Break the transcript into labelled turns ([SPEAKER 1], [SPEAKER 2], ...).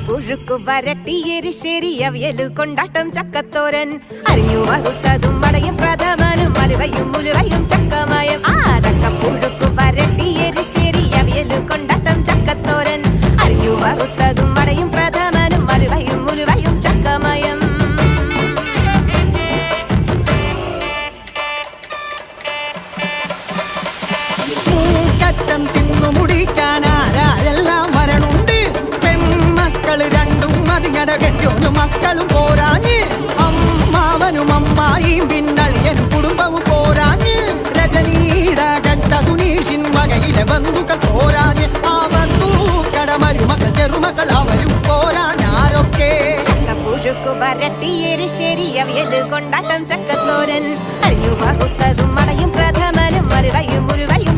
[SPEAKER 1] പുഴുക്കു വരട്ടിയെരിശ്ശേരി അവിയലു കൊണ്ടാട്ടം ചക്കത്തോരൻ അരിഞ്ഞു വറുത്തതും വടയും പ്രഥമനും അലുവയും മുലുവയും ചക്കമയം ചക്കപ്പുഴുക്കു വരട്ടിയെരിശ്ശേരി അവിയലു കൊണ്ടാട്ടം ചക്കത്തോരൻ അരിഞ്ഞു വറുത്തതും വടയും പ്രഥമനും അലുവയും മുലുവയും ചക്കമയം
[SPEAKER 2] തിന്നു മുടിക്കാനാരെല്ലാം വരണുണ്ട് പെൺമക്കള് രണ്ടും അതിങ്ങട കെട്ടിയൊരു മക്കളും പോരാഞ്ഞ് അമ്മാവനും അമ്മായിയും പിന്നളിയനും കുടുംബവും പോരാഞ്ഞ് രജനീട കണ്ട സുനീഷിൻ വകയിലെ ബന്ധുക്കൾ പോരാഞ്ഞ് ആ ബന്ധുക്കട മരുമക്കൾ ചെറുമക്കൾ അവരും പോരാഞ്ഞാരൊക്കെ
[SPEAKER 1] ചക്കപ്പുഴുക്കു വരട്ടിയെരിശ്ശേരി അവിയല് കൊണ്ടാട്ടം ചക്കത്തോരൻ അരിഞ്ഞു വറുത്തതും മടയും പ്രഥമനും അലുവയും മുഴുവയും